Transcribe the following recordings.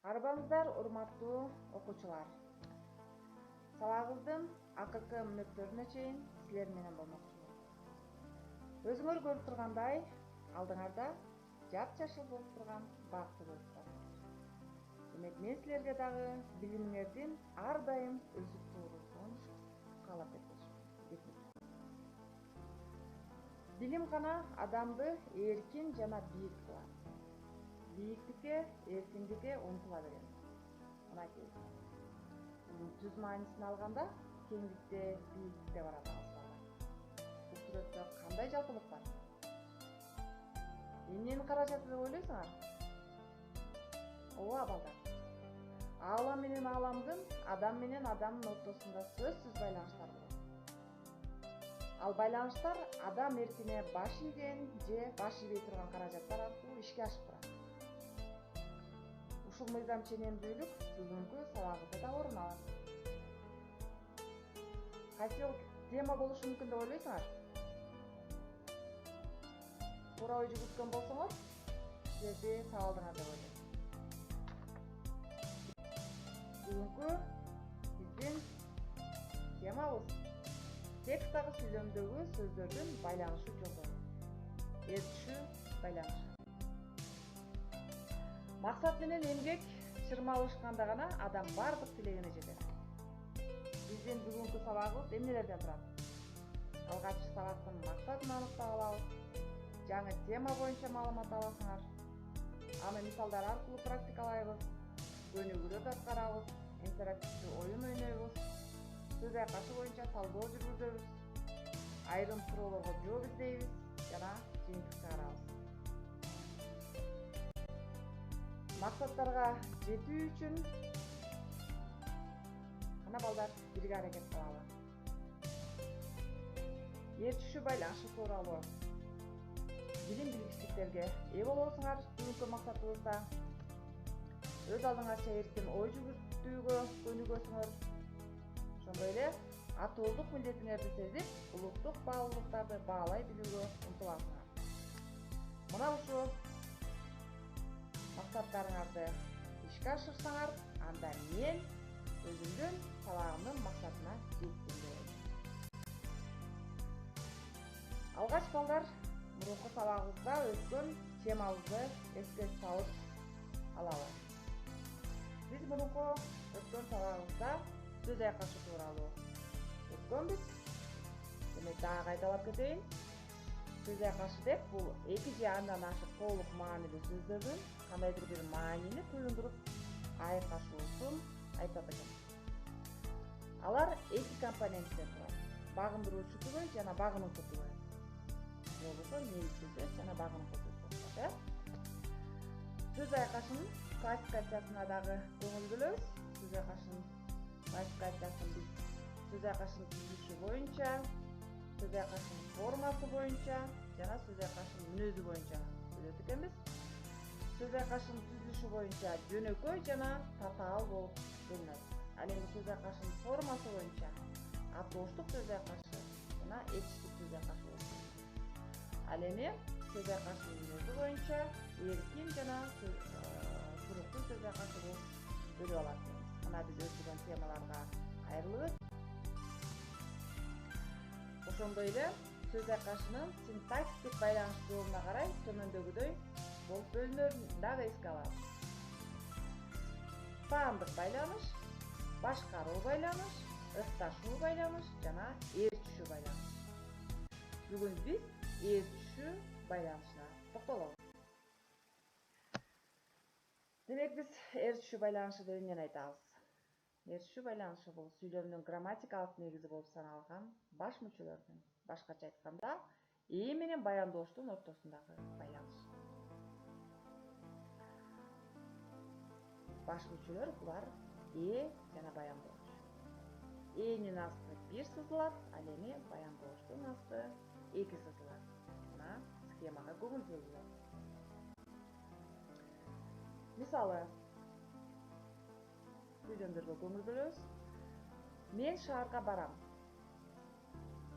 Арбаңыздар, урматтуу окуучулар. Сабагыбыздын акыркы мүнөттөрүнө чейин силер менен болмокчумун. Өзүңөр көрүп тургандай, алдыңарда жапжашыл болуп турган бакты көрүп турасыздар. Демек мен силерге дагы билимиңердин ар дайым өсүп туурусун каалап кетмекчимин. Билим гана адамды эркин жана бийик кылат. Бийиктикке, эркиндикке умтула беребиз. Мынакей. Түз маанисин алганда кеңдикте, бийиктикте баратабыз балдар. Бул сүрөттө кандай жалпылык бар? Эмнени карашат деп ойлойсуңар? Ооба балдар. Аалам менен ааламдын, адам менен адамдын ортосунда сөзсүз байланыштар болот. Ал байланыштар адам эркине баш ийген же баш ийбей турган каражаттар аркылуу ишке ашып турат. Ушул мыйзам ченемдүүлүк бүгүнкү сабагыбызда да орун алат. Кайсы тема болушу мүмкүн деп ойлойсуңар? Туура ой жүгүрткөн болсоңор, силерди табалдыңар деп ойлойм. Бүгүнкү биздин темабыз текстагы сүйлөмдөгү сөздөрдүн байланышы жолдору. Эртишүү байланышы. Максат менен эмгек чырмалышканда гана адам бардык тилегине жетет. Биздин бүгүнкү сабагыбыз эмнелерден турат? Алгачкы сабактын максатын аныктап алабыз. Жаңы тема боюнча маалымат аласыңар. Аны мисалдар аркылуу практикалайбыз. Көнүгүүлөрдү аткарабыз, интерактивдүү оюн ойнойбуз. Сөз айкашы боюнча талдоо жүргүзөбүз. Айрым суроолорго жооп издейбиз жана жыйынтык чыгарабыз. Максаттарга жетүү үчүн кана балдар бирге аракет кылалы. Эртишүү байланышы тууралуу билим билгичтиктерге ээ болосуңар бүгүнкү максатыбызда. Өз алдыңарча эркин ой жүгүртүүгө көнүгөсүңөр. Ошондой эле атоолдук милдетиңерди сезип, улуттук баалуулуктарды баалай билүүгө умтуласыңар. Мына ушул максаттарыңарды ишке ашырсаңар, анда мен өзүмдүн сабагымдын максатына жеттим деп ойлойм. Алгач балдар, мурунку сабагыбызда өткөн темабызды эске салып алалы. Биз мурунку өткөн сабагыбызда сөз айкашы тууралуу өткөнбүз. Демек дагы кайталап кетейин. Сөз айкашы деп бул эки же андан ашык толук маанилүү сөздөрдүн кандайдыр бир маанини туюндуруп айкашуусун айтат экен. Алар эки компоненттен турат. Багындыруучу түбү жана багынуучу түбү. Болбосо негизги сөз жана багынуучу сөз. Сөз айкашынын классификациясына дагы көңүл бөлөбүз. Сөз айкашынын классификациясын биз сөз айкашынын түзүлүшү боюнча, сөз айкашынын формасы боюнча жана сөз айкашынын мүнөзү боюнча бөлөт экенбиз. Сөз айкашынын түзүлүшү боюнча жөнөкөй жана татаал болуп бөлүнөт. Ал эми сөз айкашынын формасы боюнча атооштук сөз айкашы жана этиштик сөз айкашы болот. Ал эми сөз айкашынын мүнөзү боюнча эркин жана туруктуу сөз айкашы болуп бөлүп алат экенбиз. Мына биз өтүлгөн темаларга кайрылып ошондой эле сөз айкашынын синтаксистик байланыштуулугуна карай төмөндөгүдөй болуп бөлүнөрүн дагы эске алабыз. Таандык байланыш, башкаруу байланыш, ыкташуу байланыш жана ээрчишүү байланыш. Бүгүн биз ээрчишүү байланышына токтолобуз. Демек биз ээрчишүү байланышы деп эмнени айтабыз? Ээрчишүү байланышы бул сүйлөмдүн грамматикалык негизи болуп саналган баш мүчөлөрдүн, башкача айтканда, ээ менен баяндооштун ортосундагы байланыш. Баш мүчөлөр булар ээ жана баяндооч. Ээнин асты бир сызылат, ал эми баяндооштун асты эки сызылат. Мына схемага көңүл бөлгүлө. Мисалы, сүйлөмдөргө көңүл бөлөбүз. Мен шаарга барам.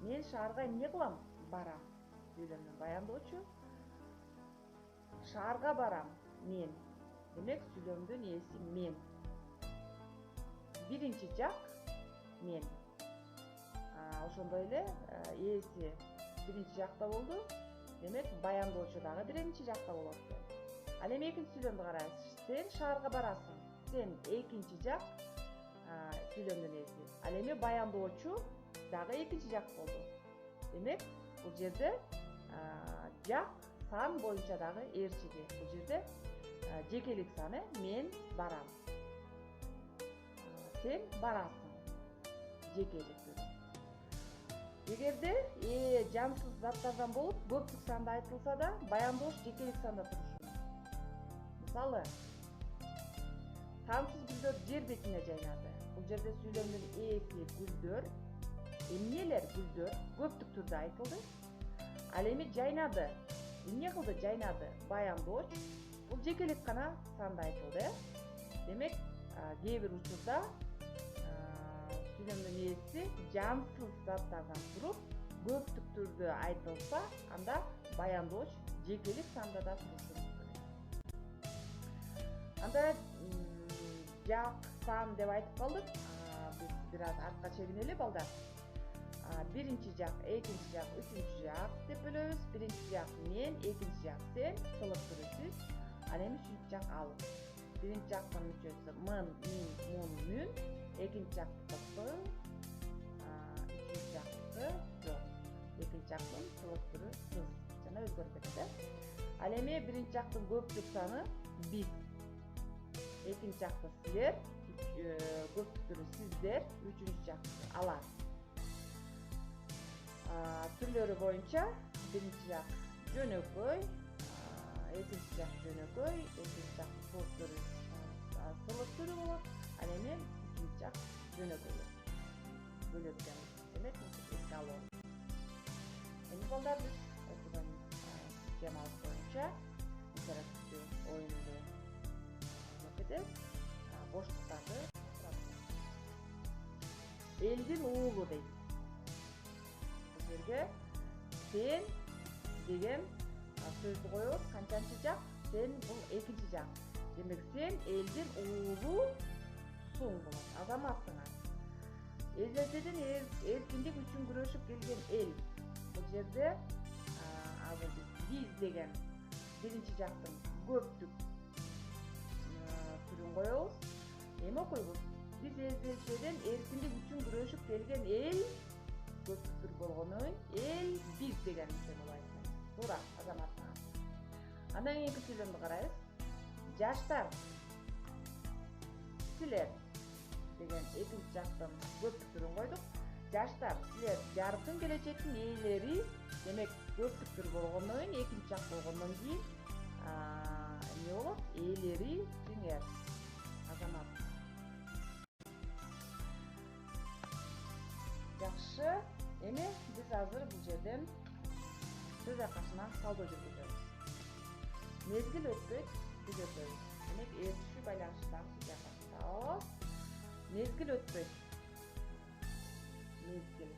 Мен шаарга эмне кылам? Барам. Сүйлөмдүн баяндоочу. Шаарга барам мен Демек сүйлөмдүн ээси мен. Биринчи жак мен. Ошондой эле ээси биринчи жакта болду. Демек баяндоочу дагы биринчи жакта болот экен. Ал эми экинчи сүйлөмдү карайбыз. Сен шаарга барасың. Сен экинчи жак сүйлөмдүн ээси. Ал эми баяндоочу дагы экинчи жак болду. Демек бул жерде жак сан боюнча дагы ээрчиги. Бул жерде жекелик саны мен барам. Сен барасың. Жекелик. Эгерде жансыз заттардан болуп көптүк санда айтылса да, баяндооч жекелик санда турушун. Мисалы, сансыз гүлдөр жер бетине жайнады. Бул жерде сүйлөмдүн ээси гүлдөр. Эмнелер гүлдөр көптүк түрдө айтылды. Ал эми жайнады. Эмне кылды жайнады? Баяндооч бул жекелик гана санда айтылды. Демек, кээ бир учурда сүйлөмдүн ээси жансыз заттардан туруп көптүк түрдө айтылса, анда баяндооч жекелик санда да турушу мүмкүн. Анда жак, сан деп айтып калдык. Биз бир аз артка чегинели балдар. Биринчи жак, экинчи жак, үчүнчү жак деп бөлөбүз. Биринчи жак мен, экинчи жак сен, сылык түрүсүз. Ал эми үчүнчү жак ал. Биринчи жактын мүчөсү мын, мин, мун, мүн. Экинчи жактыкы үчүнчү жактыкы жок. Экинчи жактын сылык түрү сыз жана өзгөрүп кетти. Ал эми биринчи жактын көптүк саны биз. Экинчи жакты силер, көптүк түрү сиздер, үчүнчү жакты алар. Түрлөрү боюнча биринчи жак жөнөкөй, экинчи жак жөнөкөй, экинчи жактын сылык түрү сылык түрү болот. Ал эми үчүнчү жак жөнөкөй бөлөт экен. Демек, эске алуу. Эми балдар биз осудан схемалык боюнча интерактивдүү оюнду окуйбуз. Боштуктарды элдин уулу дейт. Бул жерге сен деген сөздү коебуз. Канчанчы жак? Сен бул экинчи жак. Демек, сен элдин уулусуң болот. Азаматсың. Элдерден эркиндик үчүн күрөшүп келген эл. Бул жерде азыр биз деген биринчи жактын көптүк түрүн коебуз. Эми окуйбуз. Биз элдерден эркиндик үчүн күрөшүп келген эл көптүк түр болгону эл биз деген мүчөнү айтат. Туура, азаматтар. Андан кийинки сүйлөмдү карайбыз. Жаштар, силер деген экинчи жактын көптүк түрүн койдук. Жаштар, силер жаркын келечектин ээлери. Демек, көптүк түр болгондон кийин, экинчи жак болгондон кийин эмне болот? Ээлери сиңер, азамат. Жакшы. Эми биз азыр бул жерден сөз айкашына салдоо жүргүзөбүз. Мезгил өтпөйт, биз өтөбүз. Демек, ээрчишүү байланыштагы сөз айкашында. Мезгил өтпөйт. Мезгил.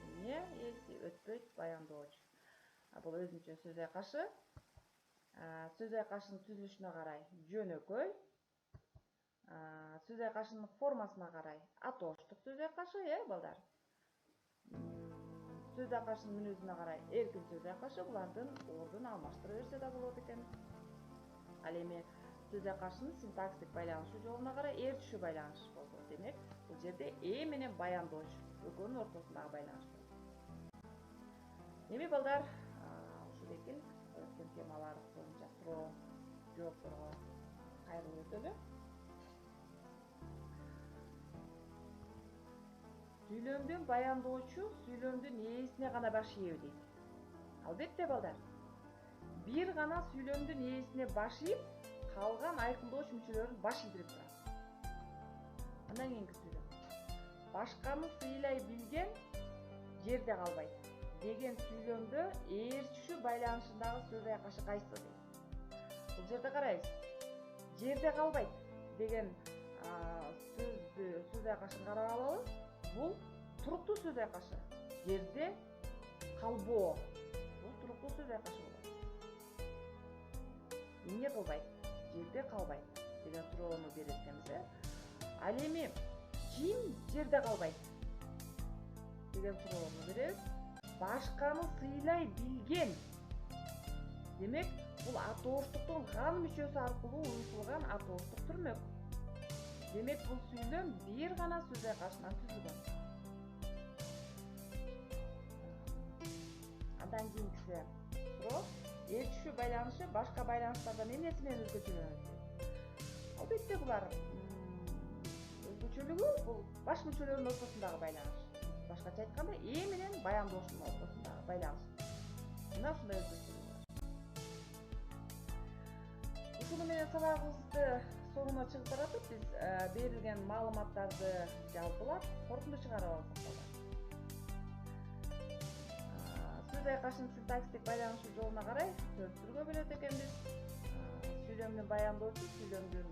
Эмне? Эси өтпөйт баяндооч. Бул өзүнчө сөз айкашы. Сөз айкашынын түзүлүшүнө карай жөнөкөй. Сөз айкашынын формасына карай атооштук сөз айкашы, балдар. Сөз айкашынын мүнөзүнө карай эркин сөз айкашы. Булардын ордун алмаштыра берсе да болот экен. Ал эми сөз айкашынын синтаксик байланышы жолуна карай ээрчишүү байланыш болду. Демек, бул жерде менен баяндооч экөөнүн ортосундагы байланыш. Эми балдар, ушул экен өткөн темалар боюнча суроо жоопторго кайрылып өтөлү. Сүйлөмдүн баяндоочу сүйлөмдүн ээсине гана баш ийеби дейт. Албетте, балдар. Бир гана сүйлөмдүн ээсине баш ийип, калган айкындооч мүчөлөрүн баш ийдирип турат. Андан кийинки сүйлөм. Башканы сыйлай билген жерде калбайт деген сүйлөмдө ээрчишүү байланышындагы сөз айкашы кайсы дейт. Бул жерде карайбыз. Жерде калбайт деген сөз айкашын карап алалы. Бул туруктуу сөз айкашы. Жерде калбоо. Бул туруктуу сөз айкашы болот. Эмне кылбайт? Жерде калбайт. деген суроону берет экенбиз. Ал эми ким жерде калбайт деген суроону беребиз. Башканы сыйлай билген. Демек, бул атооштуктун кан мүчөсү аркылуу уюшулган атооштук түрмөк. Демек, бул сүйлөм бир гана сөз айкашынан түзүлгөн. Андан кийинкиси суроо: эл киши байланышы башка байланыштардан эмнеси менен өзгөчөлөнөт? Албетте, булар өзгөчөлүгү бул баш мүчөлөрүнүн ортосундагы байланыш. Башкача айтканда, ээ менен баяндоошунун ортосундагы байланыш. Мына ушундай өзгөчөлүгү бар. Ушуну менен сабагыбызды соңуна чыгып баратып, биз берилген маалыматтарды жалпылап, корутунду чыгарып алсак болот. Сөз айкаштын синтаксистик байланышы жолуна карай 4 түргө бөлөт экенбиз. Сүйлөмдүн баяндоочу сүйлөмдүн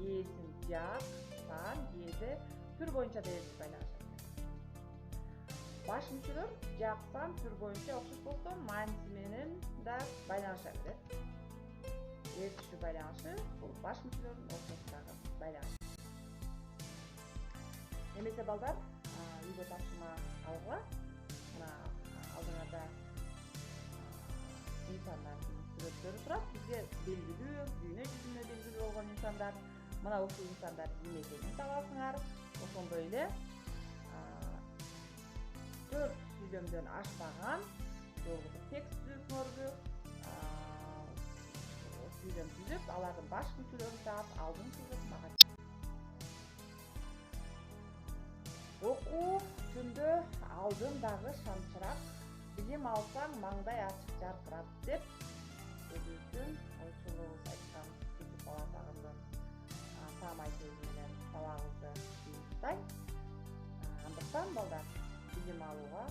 ээсин жак, сан, ээде түр боюнча дээрлик байланышат. Баш мүчөлөр жак, сан түр боюнча окшош болсо, мааниси менен да байланыша берет. Эл киши байланышы бул баш мүчөлөрдүн ортосундагы байланыш. Эмесе балдар, үйгө тапшырма алгыла. Мына алдыңарда инсандардын сүрөттөрү турат. Бизге белгилүү, дүйнө жүзүнө белгилүү болгон инсандар. Мына ушул инсандар ким экенин табасыңар. Ошондой эле 4 сүйлөмдөн ашпаган, жолбосо текст түзүүсүңөрбү, сүйлөм түзүп, алардын баш мүчөлөрүн таап, алдын түзүп мага. Окуу түндө алдын дагы шамчырак, билим алсаң маңдай ачык жаркырат деп өзүбүздүн ойчулубуз айткан Кесип Бала Сагындын таамай сөзү менен сабагыбызды баштайт. Андыктан балдар, билим алууга